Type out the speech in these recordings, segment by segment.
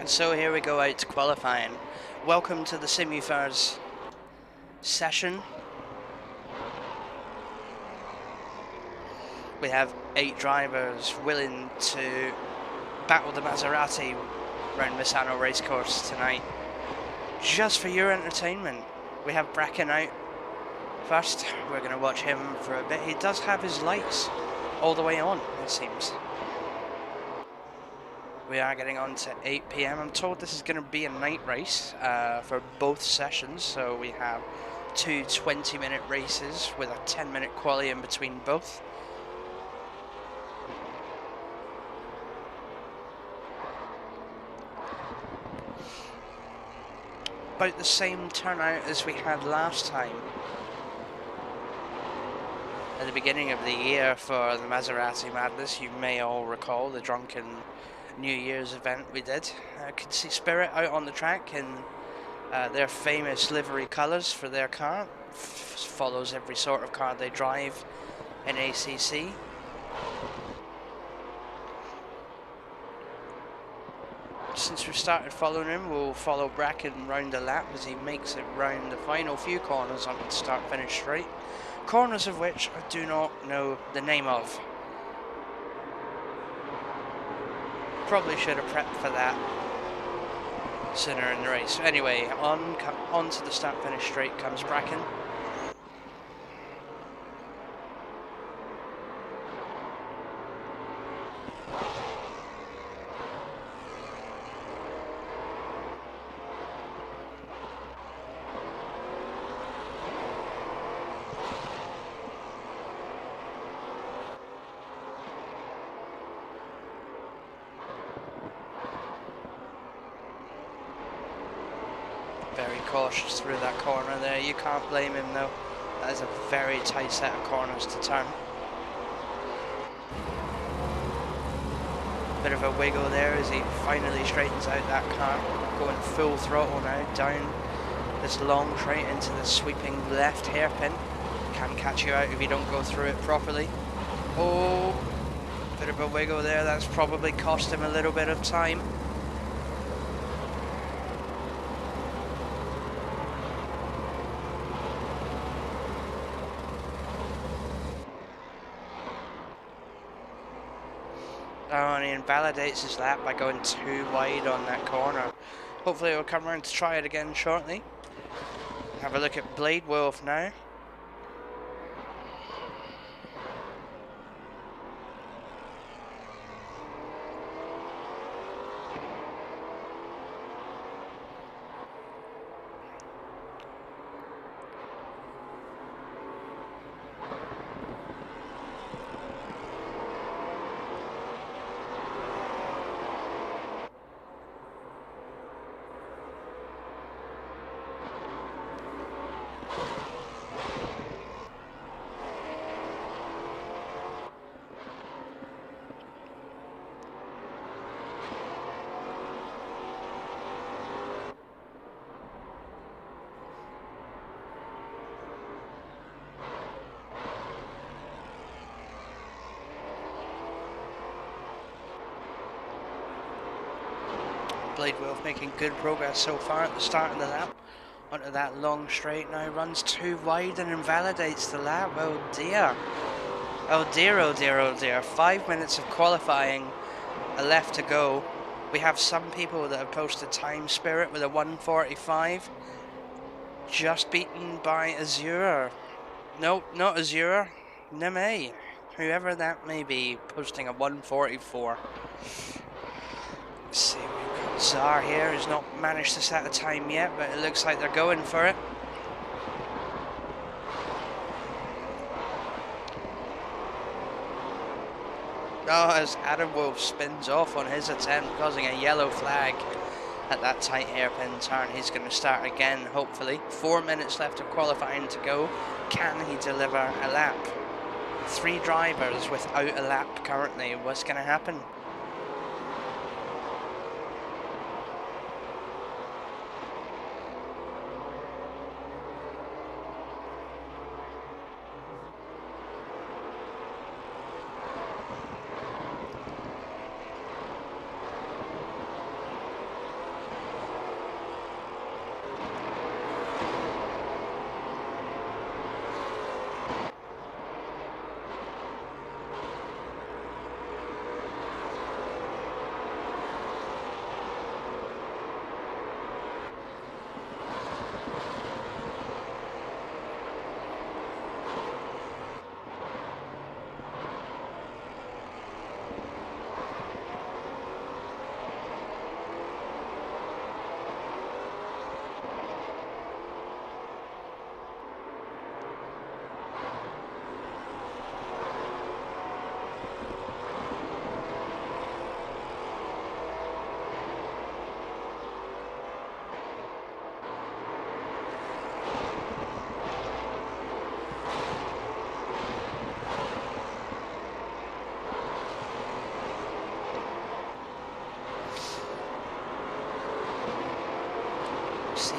And so here we go out to qualifying. Welcome to the Simufur's session. We have 8 drivers willing to battle the Maserati around Misano racecourse tonight. Just for your entertainment. We have Bracken out first. We're going to watch him for a bit. He does have his lights all the way on, it seems. We are getting on to 8 PM. I'm told this is going to be a night race for both sessions. So we have 2 20-minute races with a 10-minute quali in between both. About the same turnout as we had last time at the beginning of the year for the Maserati Madness. You may all recall the drunken New Year's event we did. I could see Spirit out on the track in their famous livery colours for their car. Follows every sort of car they drive in ACC. Since we've started following him, we'll follow Bracken round the lap as he makes it round the final few corners onto the start-finish straight. Corners of which I do not know the name of. Probably should have prepped for that sooner in the race. Anyway, on to the start-finish straight comes Bracken. Very cautious through that corner there. You can't blame him though. That is a very tight set of corners to turn. Bit of a wiggle there as he finally straightens out that car. Going full throttle now, down this long straight into the sweeping left hairpin. Can catch you out if you don't go through it properly. Oh, bit of a wiggle there. That's probably cost him a little bit of time. Oh, and he invalidates his lap by going too wide on that corner. Hopefully he'll come around to try it again shortly. Have a look at Blade Wolf now. Blade Wolf making good progress so far at the start of the lap. Onto that long straight now, runs too wide and invalidates the lap. Oh dear. Oh dear, oh dear, oh dear. 5 minutes of qualifying left to go. We have some people that have posted time Spirit with a 1:45. Just beaten by Azura. Nope, not Azura. Neme. Whoever that may be, posting a 1:44. Let's see. Czar here has not managed to set a time yet, but it looks like they're going for it. Oh, as Adam Wolf spins off on his attempt, causing a yellow flag at that tight hairpin turn. He's going to start again, hopefully. 4 minutes left of qualifying to go. Can he deliver a lap? 3 drivers without a lap currently. What's going to happen?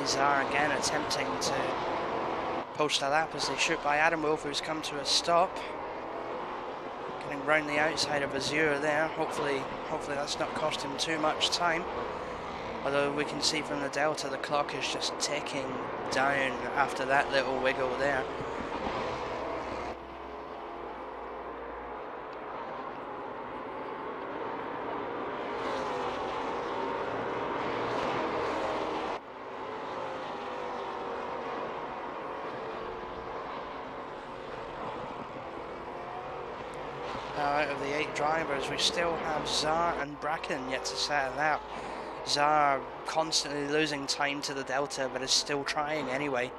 Zar again attempting to post a lap as they shoot by Adam Wolf, who's come to a stop. Getting round the outside of Azure there. Hopefully that's not cost him too much time. Although we can see from the Delta the clock is just ticking down after that little wiggle there. Now out of the 8 drivers, we still have Zar and Bracken yet to set a lap. Zar constantly losing time to the Delta, but is still trying anyway.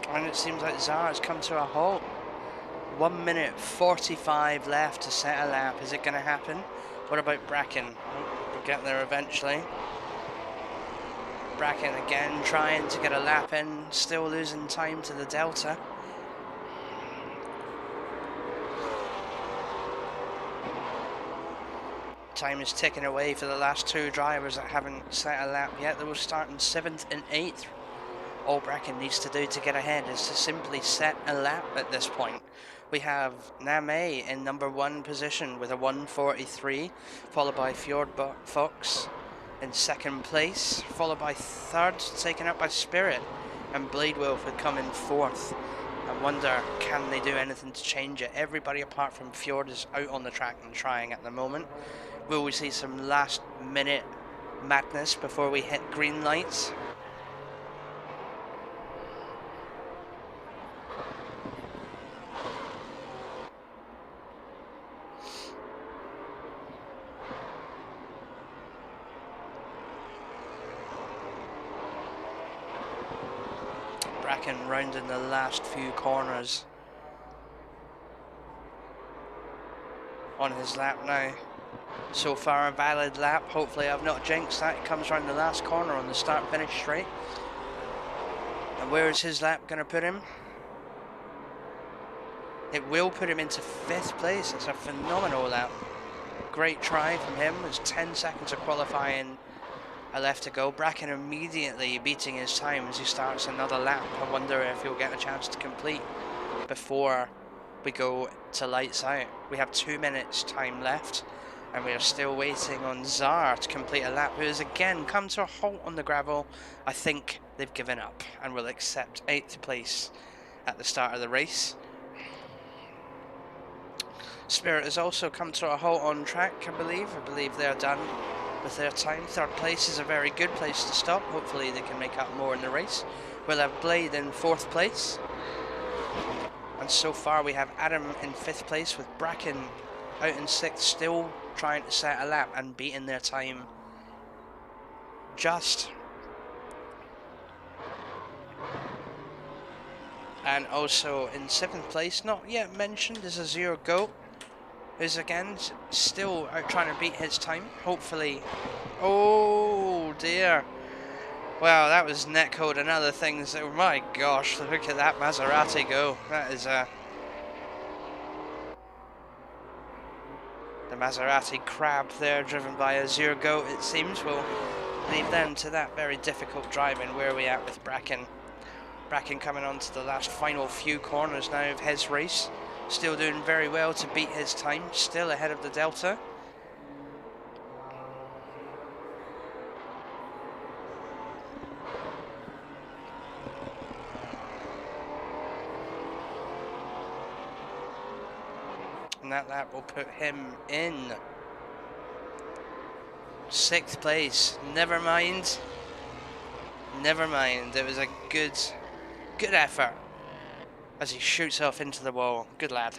And it seems like Zara has come to a halt. 1 minute 45 left to set a lap. Is it going to happen? What about Bracken? We'll get there eventually. Bracken again trying to get a lap in, still losing time to the Delta. Time is ticking away for the last 2 drivers that haven't set a lap yet. They will start in 7th and 8th. All Bracken needs to do to get ahead is to simply set a lap at this point. We have Name in number 1 position with a 1:43, followed by Fjord Fox in 2nd place, followed by 3rd, taken up by Spirit, and Blade Wolf would come in 4th. I wonder, can they do anything to change it? Everybody apart from Fjord is out on the track and trying at the moment. Will we see some last minute madness before we hit green lights? Bracken rounding the last few corners on his lap now. So far a valid lap. Hopefully I've not jinxed that. It comes round the last corner on the start finish straight. And where is his lap going to put him? It will put him into 5th place. It's a phenomenal lap. Great try from him. There's 10 seconds of qualifying left to go. Bracken immediately beating his time as he starts another lap. I wonder if he'll get a chance to complete before we go to lights out. We have 2 minutes time left and we are still waiting on Zar to complete a lap, who has again come to a halt on the gravel. I think they've given up and will accept 8th place at the start of the race. Spirit has also come to a halt on track, I believe they're done with their time. 3rd place is a very good place to stop. Hopefully they can make up more in the race. We'll have Blade in 4th place. And so far we have Adam in 5th place with Bracken out in 6th, still trying to set a lap and beating their time just. And also in 7th place, not yet mentioned, is a Zero Goat, who's again still out trying to beat his time. Hopefully. Oh dear. Well, that was netcode and other things. Oh my gosh, look at that Maserati go. That is the Maserati crab there, driven by a Zero Goat, it seems. Will leave them to that very difficult driving. Where are we at with Bracken? Bracken coming on to the last final few corners now of his race. Still doing very well to beat his time. Still ahead of the Delta. And that lap will put him in 6th place. Never mind. Never mind. It was a good effort as he shoots off into the wall. Good lad.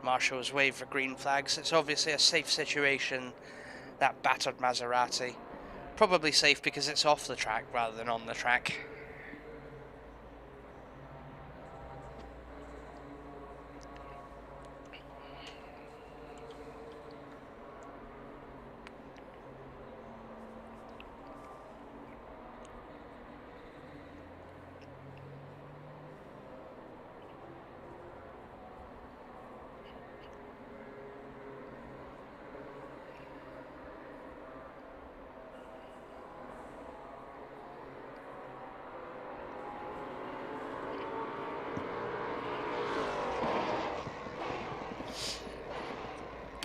Marshals wave for green flags. It's obviously a safe situation, that battered Maserati. Probably safe because it's off the track rather than on the track.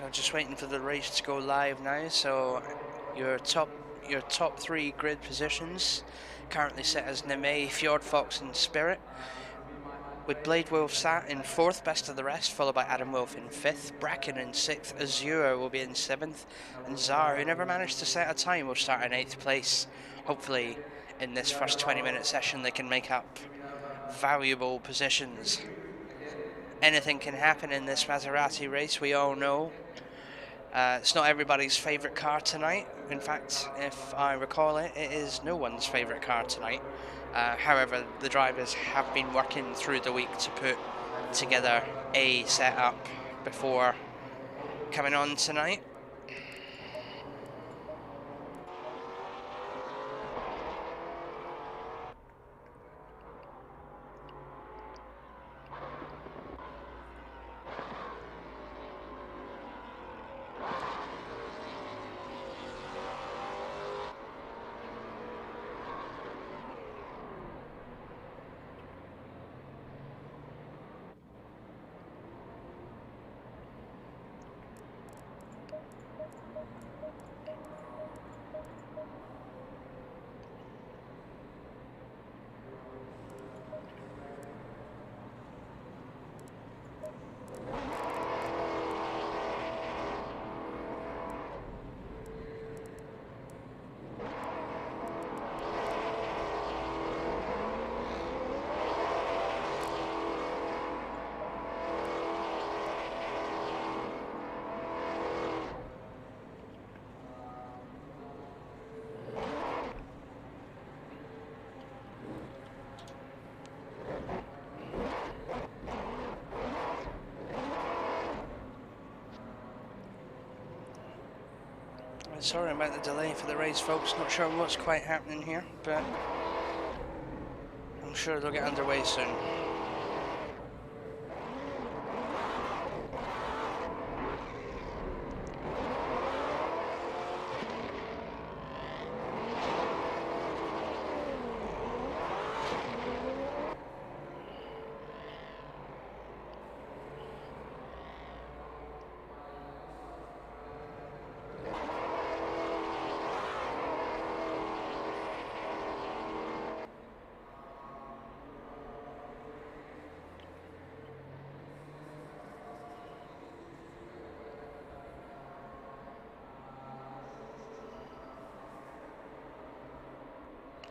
I'm just waiting for the race to go live now, so your top 3 grid positions currently set as Neme, Fjord Fox and Spirit, with Blade Wolf sat in 4th, best of the rest, followed by Adam Wolf in 5th, Bracken in 6th, Azura will be in 7th, and Zar, who never managed to set a time, will start in 8th place. Hopefully in this first 20-minute session they can make up valuable positions. Anything can happen in this Maserati race, we all know. It's not everybody's favourite car tonight. In fact, if I recall it, it is no one's favourite car tonight. However, the drivers have been working through the week to put together a setup before coming on tonight. Sorry about the delay for the race, folks. Not sure what's quite happening here, but I'm sure they'll get underway soon.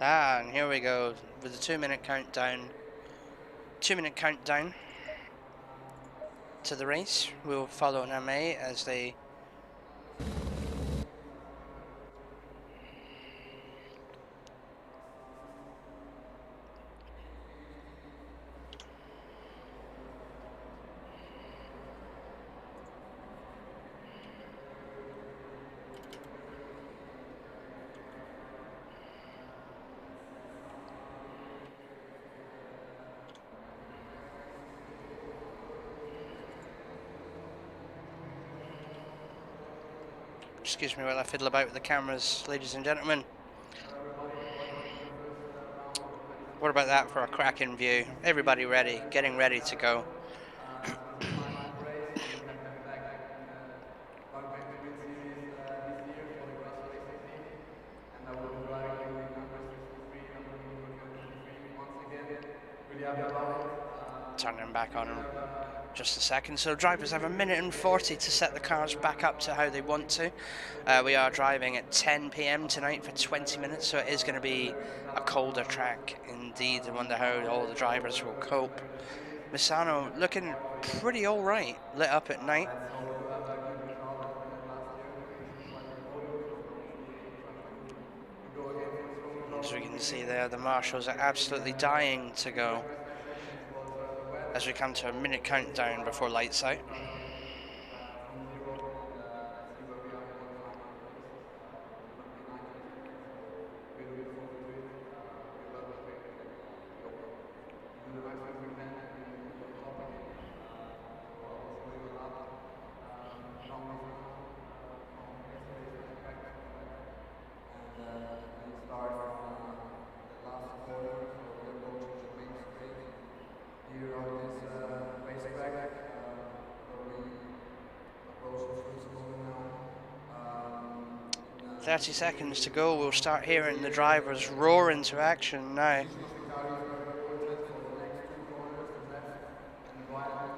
And here we go with the 2-minute countdown. 2-minute countdown to the race. We'll follow Name as they excuse me while I fiddle about with the cameras, ladies and gentlemen. What about that for a cracking view? Everybody ready, getting ready to go. Turning back on in just a second. So drivers have 1:40 to set the cars back up to how they want to. We are driving at 10 PM tonight for 20 minutes, so it is going to be a colder track indeed. I wonder how all the drivers will cope. Misano looking pretty alright, lit up at night. Let's hope to have a good result than last year. We finished like the podium, so we try to go again for a strong result. As we can see there, the marshals are absolutely dying to go as we come to a minute countdown before lights out. From zero, and let's see where we are in the final place. We're going to be 19 seconds, so we're looking forward to it. We love the track, and we hope to do the maximum we can and keep on top again. So I was really a lot numbers now from yesterday's practice, and it starts from the last quarter, so we are going to the main straight here on this racetrack, where we approach the first corner now. 30 seconds to go, we'll start hearing the drivers roar into action now.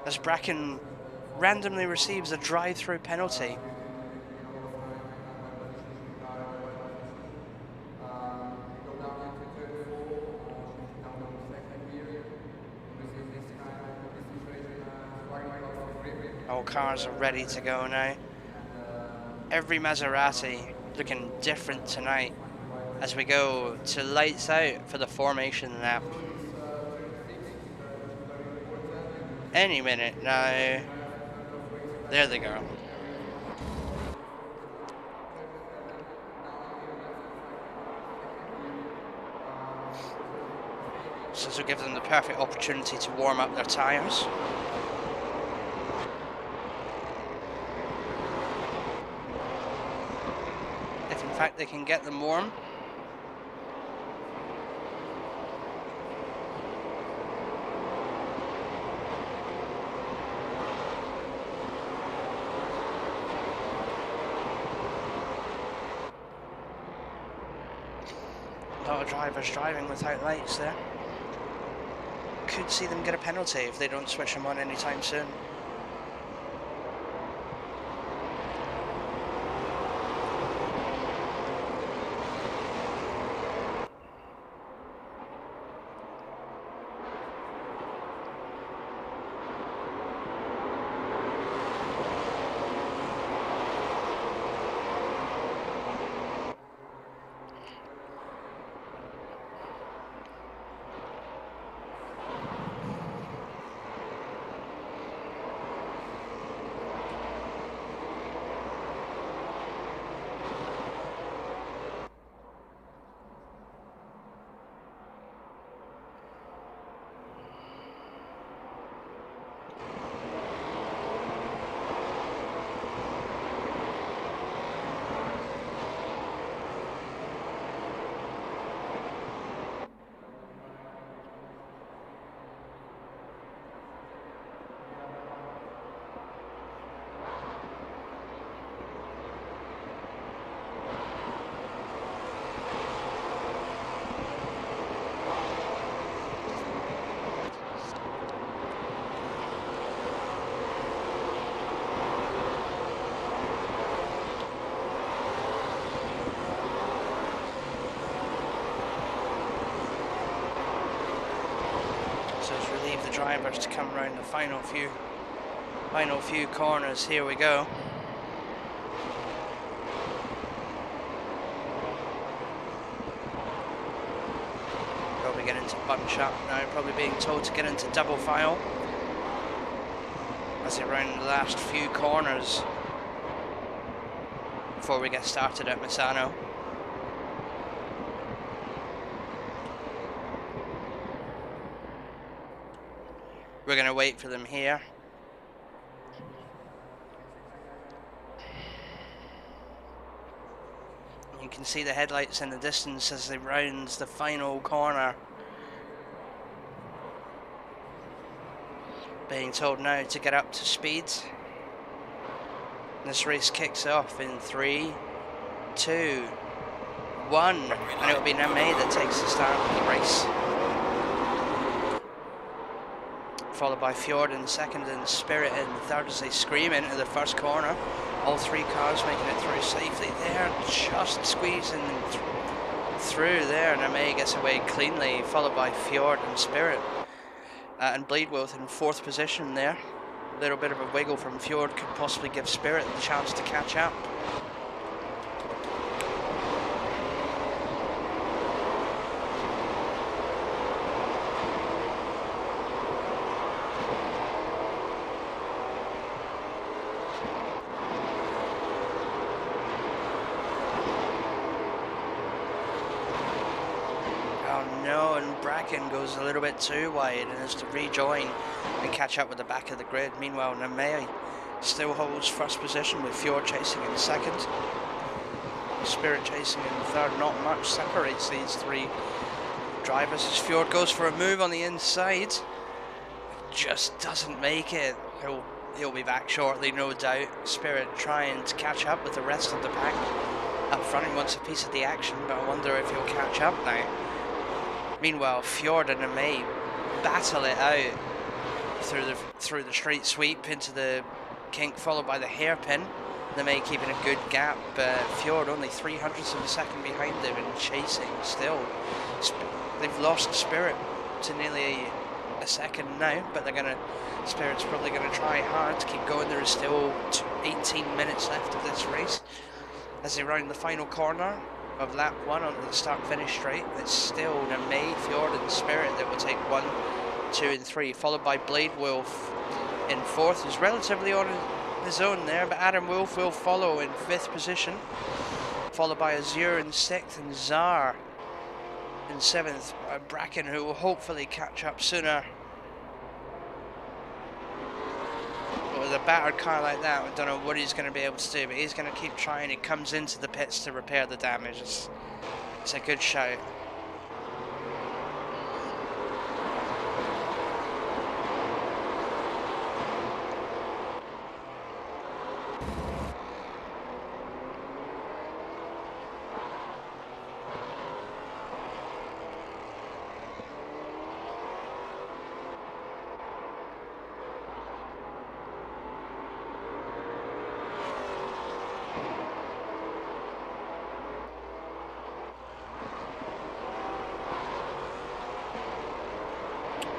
As Bracken randomly receives a drive-through penalty. All cars are ready to go now. Every Maserati looking different tonight as we go to lights out for the formation lap. Any minute now. There they go. So this will give them the perfect opportunity to warm up their tyres. If in fact they can get them warm. A lot of drivers driving without lights there. Could see them get a penalty if they don't switch them on anytime soon. The drivers to come around the final few corners. Here we go. Probably get into bunch up now, probably being told to get into double file as they round the last few corners before we get started at Misano. We're going to wait for them here. You can see the headlights in the distance as they round the final corner. Being told now to get up to speed. This race kicks off in 3, 2, 1, and it'll be Name that takes the start of the race. Followed by Fjord in second and Spirit in third as they scream into the first corner. All three cars making it through safely there, just squeezing through there. Name gets away cleanly, followed by Fjord and Spirit. And Bleedworth in fourth position there. little bit of a wiggle from Fjord could possibly give Spirit the chance to catch up. Goes a little bit too wide and has to rejoin and catch up with the back of the grid. Meanwhile, Namei still holds first position with Fjord chasing in second. Spirit chasing in third. Not much separates these three drivers as Fjord goes for a move on the inside. Just doesn't make it. He'll be back shortly, no doubt. Spirit trying to catch up with the rest of the pack. Up front, he wants a piece of the action, but I wonder if he'll catch up now. Meanwhile, Fjord and Namei battle it out through the straight sweep into the kink, followed by the hairpin. Namei keeping a good gap, but Fjord only 300ths of a second behind him and chasing still. They've lost Spirit to nearly a second now, but Spirit's probably gonna try hard to keep going. There is still 18 minutes left of this race as they round the final corner of lap 1 onto the start-finish straight. It's still Namei, Fjord and Spirit that will take 1, 2 and 3, followed by Blade Wolf in 4th, who's relatively on his own there, but Adam Wolf will follow in 5th position, followed by Azure in 6th and Zar in 7th. Bracken, who will hopefully catch up sooner. With a battered car like that, I don't know what he's going to be able to do, but he's going to keep trying. He comes into the pits to repair the damage. It's a good shout.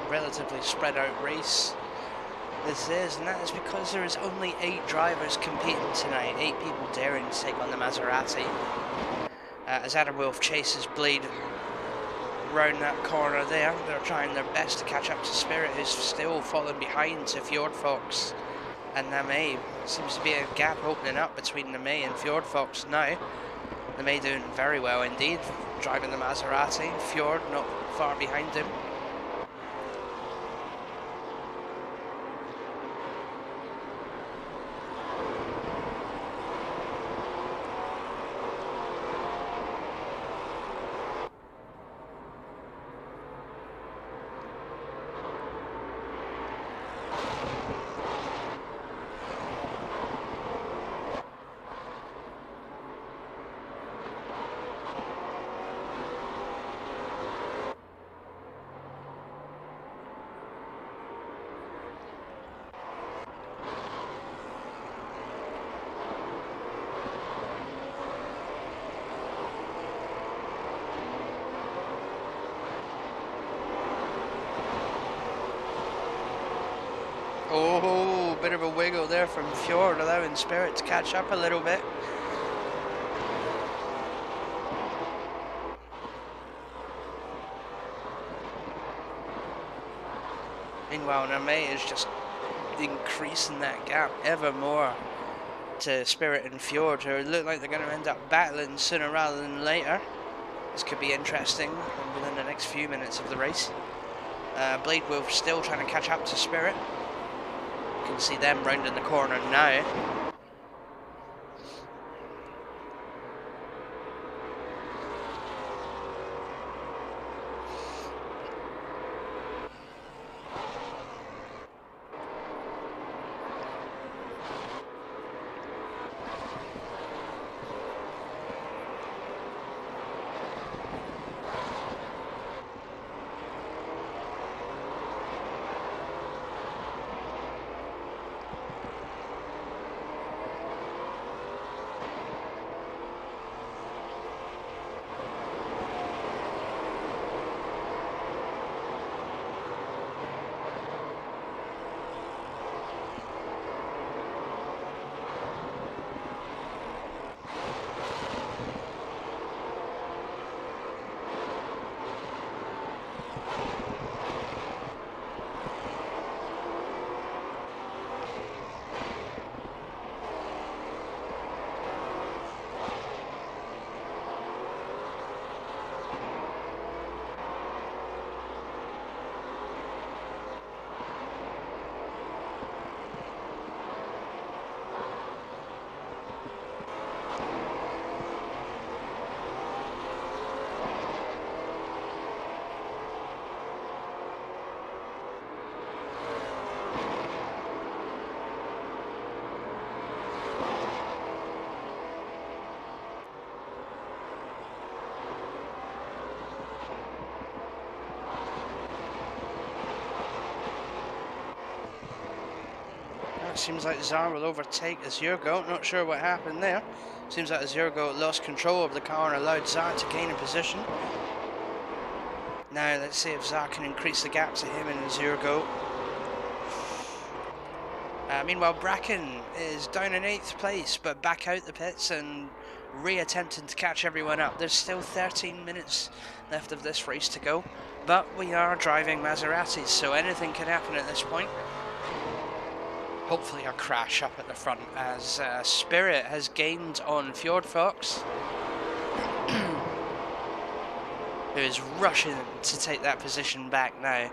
Relatively spread out race this is, and that is because there is only 8 drivers competing tonight, 8 people daring to take on the Maserati. As Adam Wolf chases Blade round that corner there, they're trying their best to catch up to Spirit, who's still falling behind to Fjord Fox and Namei. Seems to be a gap opening up between Namei and Fjord Fox now. Namei doing very well indeed, driving the Maserati. Fjord not far behind him. Oh, bit of a wiggle there from Fjord, allowing Spirit to catch up a little bit. Meanwhile, Namei is just increasing that gap ever more to Spirit and Fjord, who look like they're going to end up battling sooner rather than later. This could be interesting within the next few minutes of the race. Blade Wolf still trying to catch up to Spirit. You can see them rounding the corner now. Seems like Zar will overtake Azurgo. Not sure what happened there. Seems like Azurgo lost control of the car and allowed Zar to gain a position. Now let's see if Zar can increase the gap to him and Azurgo. Meanwhile, Bracken is down in 8th place, but back out the pits and re-attempting to catch everyone up. There's still 13 minutes left of this race to go, but we are driving Maseratis, so anything can happen at this point. Hopefully a crash up at the front, as Spirit has gained on Fjord Fox, who is rushing to take that position back now.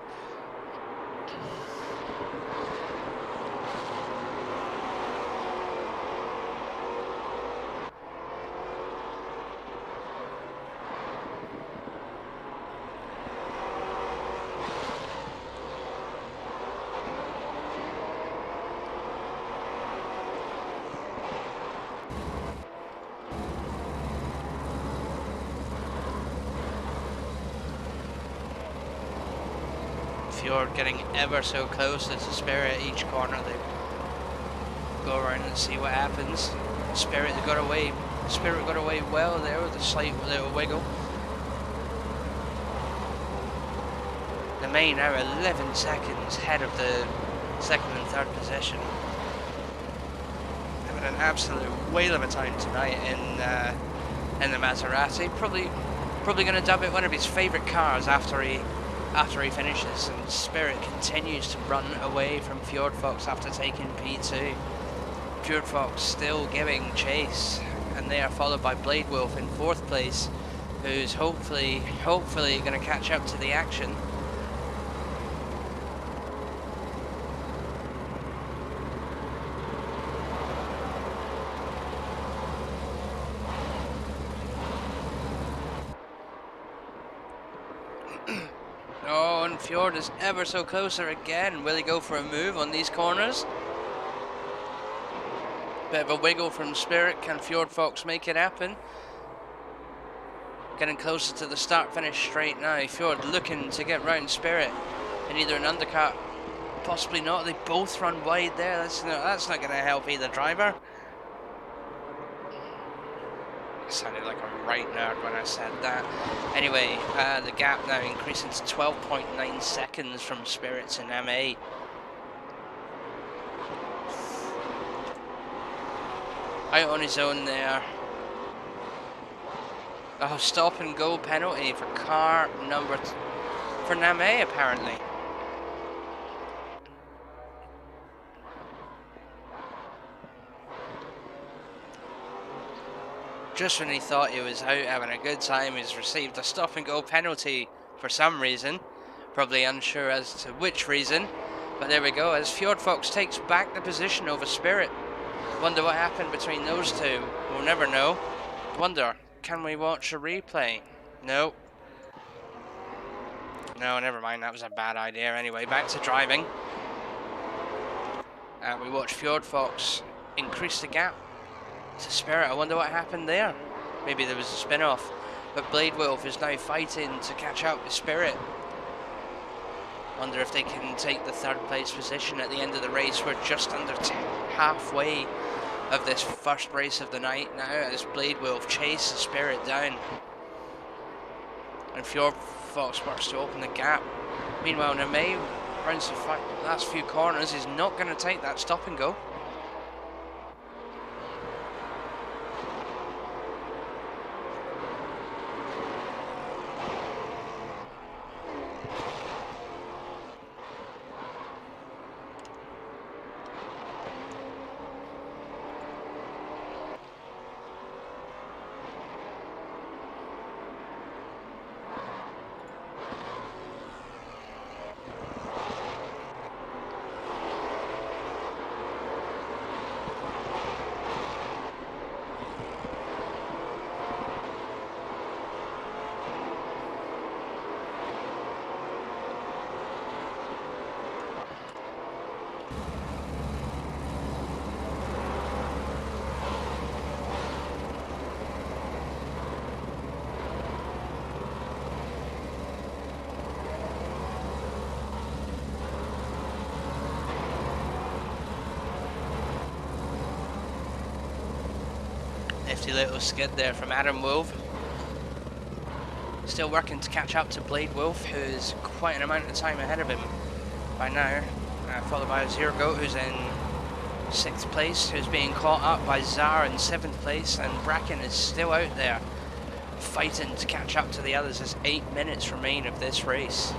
Fjord getting ever so close to Spirit each corner. They go around and see what happens. Spirit got away. Spirit got away well there with a slight little wiggle. The main now 11 seconds ahead of the second and third position. Having an absolute whale of a time tonight in the Maserati. Probably going to dub it one of his favourite cars after he finishes, and Spirit continues to run away from Fjord Fox after taking P2. Fjord Fox still giving chase, and they are followed by Blade Wolf in 4th place, who's hopefully going to catch up to the action. Oh, and Fjord is ever so closer again. Will he go for a move on these corners? Bit of a wiggle from Spirit. Can Fjord Fox make it happen? Getting closer to the start-finish straight now. Fjord looking to get round Spirit in either an undercut, possibly not. They both run wide there. That's not going to help either driver. Sounded like a right nerd when I said that. Anyway, the gap now increasing to 12.9 seconds from Spirits and MA. Out on his own there. Oh, stop and go penalty for car number for Name apparently. Just when he thought he was out having a good time, he's received a stop and go penalty for some reason. Probably unsure as to which reason. But there we go, as Fjord Fox takes back the position over Spirit. Wonder what happened between those two. We'll never know. Wonder, can we watch a replay? No. No, never mind, that was a bad idea. Anyway, back to driving. We watch Fjord Fox increase the gap to Spirit. I wonder what happened there. Maybe there was a spin-off. But Blade Wolf is now fighting to catch up with Spirit. Wonder if they can take the 3rd place position at the end of the race. We're just under halfway of this first race of the night now, as Blade Wolf chases Spirit down. And Fjord Fox works to open the gap. Meanwhile, Name runs the last few corners. Is not going to take that stop and go. Nifty little skid there from Adam Wolf. Still working to catch up to Blade Wolf, who's quite an amount of time ahead of him by now. Followed by Zero Goat, who's in 6th place, who's being caught up by Zar in 7th place, and Bracken is still out there fighting to catch up to the others as 8 minutes remain of this race.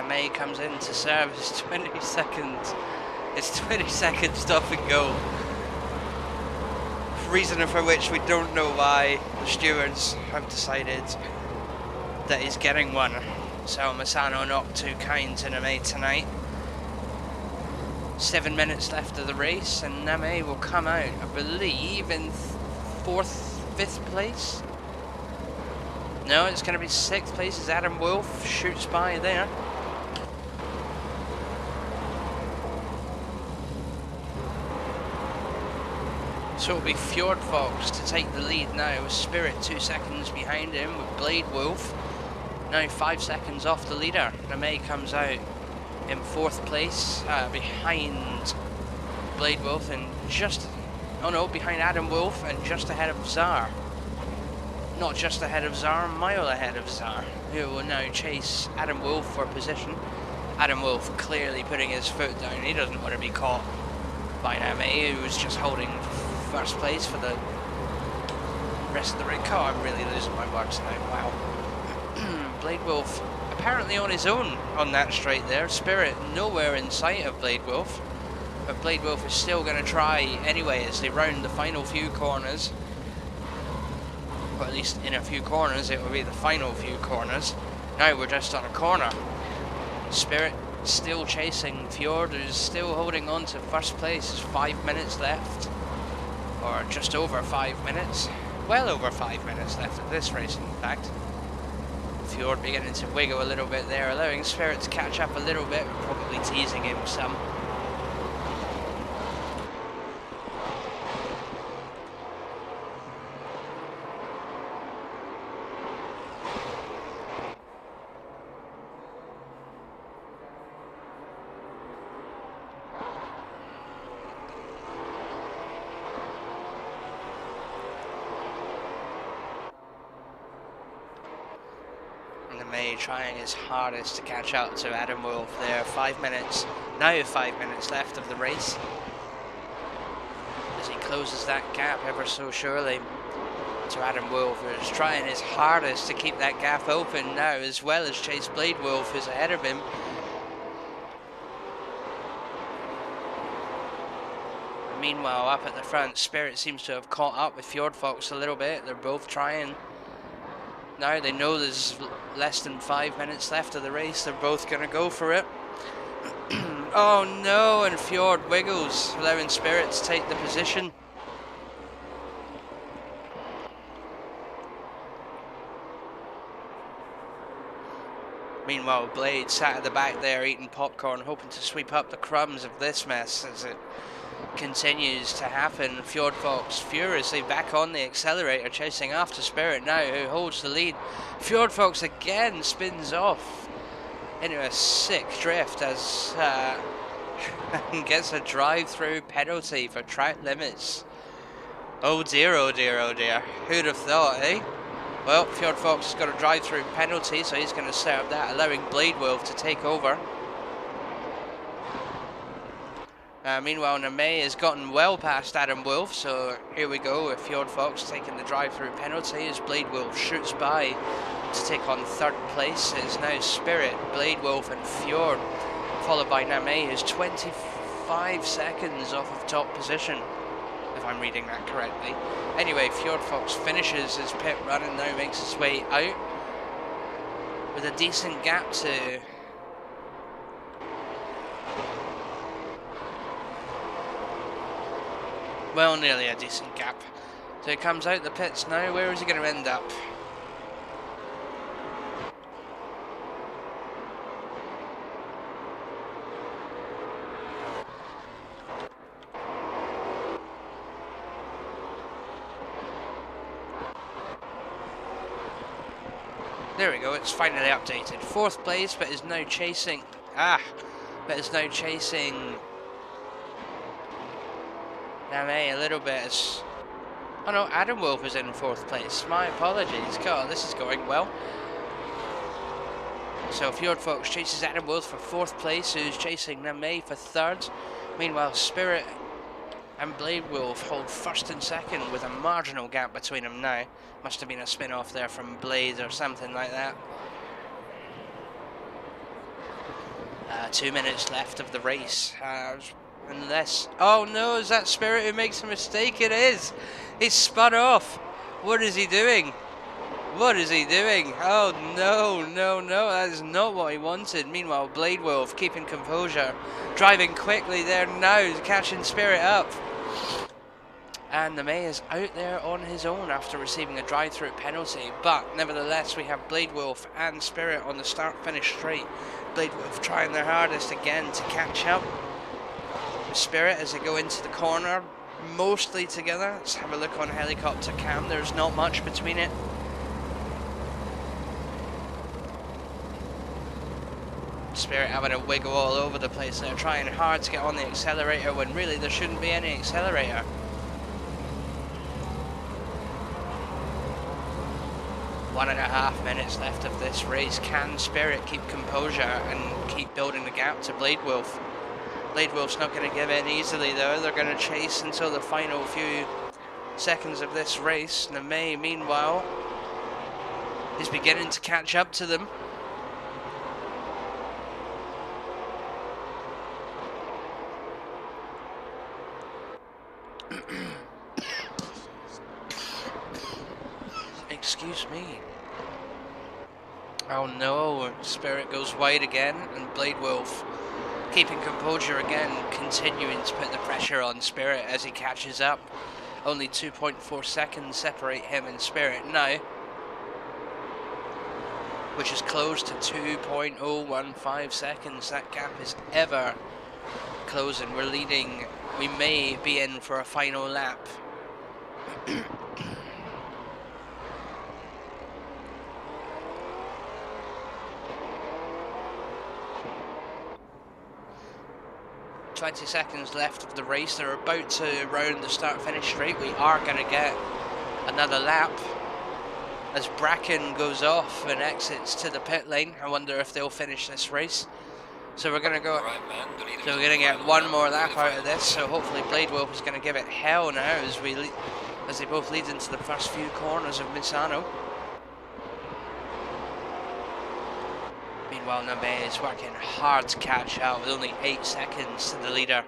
May comes in to serve his 20 seconds. It's 20 seconds stop and go. Reason for which we don't know why the stewards have decided that he's getting one. So Misano not too kind to Name tonight. 7 minutes left of the race, and Name will come out, I believe, in 4th, 5th place. No, it's going to be 6th place as Adam Wolf shoots by there. So it'll be Fjord Fox to take the lead now, with Spirit 2 seconds behind him, with Blade Wolf now 5 seconds off the leader. Name comes out in 4th place, behind Blade Wolf and behind Adam Wolf and just ahead of Zar. Not just ahead of Zar, a mile ahead of Zar, who will now chase Adam Wolf for position. Adam Wolf clearly putting his foot down, he doesn't want to be caught by Name, who was just holding 1st place for the rest of the race. Oh, I'm really losing my words now, wow. Blade Wolf apparently on his own on that straight there. Spirit nowhere in sight of Blade Wolf, but Blade Wolf is still going to try anyway as they round the final few corners. Or at least in a few corners, it will be the final few corners. Now we're just on a corner. Spirit still chasing Fjord, who's still holding on to 1st place. There's 5 minutes left. Or just over 5 minutes. Well over 5 minutes left of this race, in fact. Fjord beginning to wiggle a little bit there, allowing Spirit to catch up a little bit, probably teasing him some. Trying his hardest to catch up to Adam Wolf there. 5 minutes, now 5 minutes left of the race, as he closes that gap ever so surely to Adam Wolf, who's trying his hardest to keep that gap open now, as well as chase Blade Wolf, who's ahead of him. Meanwhile, up at the front, Spirit seems to have caught up with Fjord Fox a little bit. They're both trying. Now they know there's less than 5 minutes left of the race. They're both going to go for it. Oh no, and Fjord wiggles, allowing Spirit to take the position. Meanwhile, Blade sat at the back there eating popcorn, hoping to sweep up the crumbs of this mess as it continues to happen. Fjord Fox furiously back on the accelerator, chasing after Spirit now, who holds the lead. Fjord Fox again spins off into a sick drift as gets a drive-through penalty for track limits. Oh dear, oh dear, oh dear. Who'd have thought, eh? Well, Fjord Fox has got a drive-through penalty, so he's going to serve that, allowing Blade Wolf to take over. Meanwhile, Name has gotten well past Adam Wolf, so here we go with Fjord Fox taking the drive-through penalty as Blade Wolf shoots by to take on 3rd place. It is now Spirit, Blade Wolf and Fjord, followed by Name, who's 20 5 seconds off of top position, if I'm reading that correctly. Anyway, Fjord Fox finishes his pit run and now makes his way out with a decent gap to well, nearly a decent gap. So he comes out the pits now. Where is he going to end up? There we go, it's finally updated. 4th place, but is now chasing... but is now chasing... Name a little bit. Oh no, Adam Wolf is in 4th place. My apologies. God, this is going well. So Fjord Fox chases Adam Wolf for 4th place, who's chasing Name for 3rd. Meanwhile, Spirit and Blade Wolf hold 1st and 2nd with a marginal gap between them now. Must have been a spin-off there from Blade or something like that. 2 minutes left of the race. Unless... Oh no, is that Spirit who makes a mistake? It is! He's spun off! What is he doing? What is he doing? Oh no, no, no, that is not what he wanted. Meanwhile, Blade Wolf keeping composure, driving quickly there now, catching Spirit up. And the May is out there on his own after receiving a drive-through penalty, but nevertheless we have Blade Wolf and Spirit on the start-finish straight. Blade Wolf trying their hardest again to catch up with Spirit as they go into the corner, mostly together. Let's have a look on helicopter cam, there's not much between it. Spirit having a wiggle all over the place, they're trying hard to get on the accelerator when really there shouldn't be any accelerator. One and a half minutes left of this race. Can Spirit keep composure and keep building the gap to Blade Wolf? Blade Wolf's not going to give in easily though. They're going to chase until the final few seconds of this race. Name, meanwhile, is beginning to catch up to them. Excuse me. Oh no, Spirit goes wide again, and Blade Wolf, keeping composure again, continuing to put the pressure on Spirit as he catches up. Only 2.4 seconds separate him and Spirit now, which is close to 2.015 seconds. That gap is ever closing. We're leading. We may be in for a final lap. 20 seconds left of the race. They're about to round the start-finish straight. We are going to get another lap as Bracken goes off and exits to the pit lane. I wonder if they'll finish this race. So we're going to go. So we're going to get one more lap out of this. So hopefully Blade Wolf is going to give it hell now as they both lead into the first few corners of Misano. Meanwhile, Name is working hard to catch out with only 8 seconds to the leader.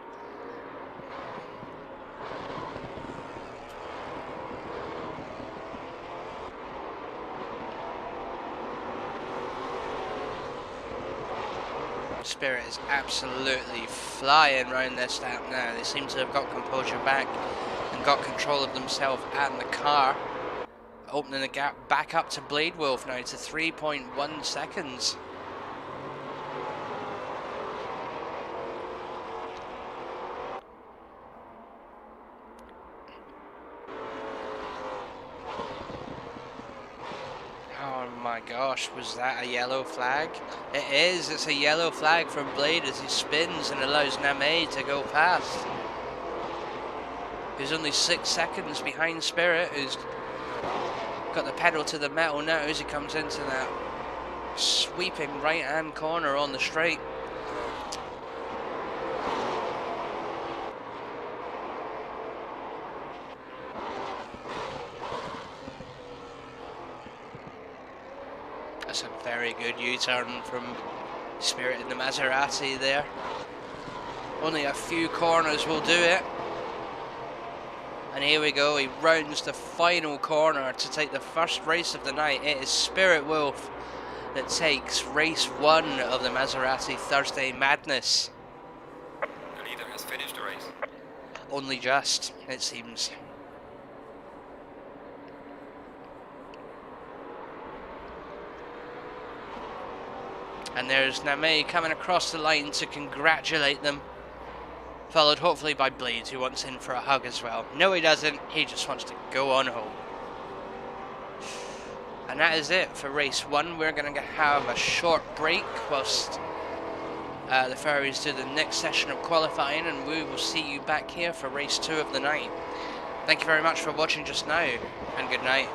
Spirit is absolutely flying around this lap now. They seem to have got composure back and got control of themselves and the car, opening the gap back up to Blade Wolf now to 3.1 seconds. Oh my gosh, was that a yellow flag? It is, it's a yellow flag from Blade as he spins and allows Name to go past. He's only 6 seconds behind Spirit, who's got the pedal to the metal now as he comes into that sweeping right hand corner on the straight. That's a very good U-turn from Spirit in the Maserati there. Only a few corners will do it. And here we go, he rounds the final corner to take the first race of the night. It is Spirit Wolf that takes race 1 of the Maserati Thursday Madness. The leader has finished the race. Only just, it seems. And there's Name coming across the line to congratulate them. Followed hopefully by Blades, who wants in for a hug as well. No, he doesn't. He just wants to go on home. And that is it for race 1. We're going to have a short break whilst the Ferraris do the next session of qualifying, and we will see you back here for race 2 of the night. Thank you very much for watching just now, and good night.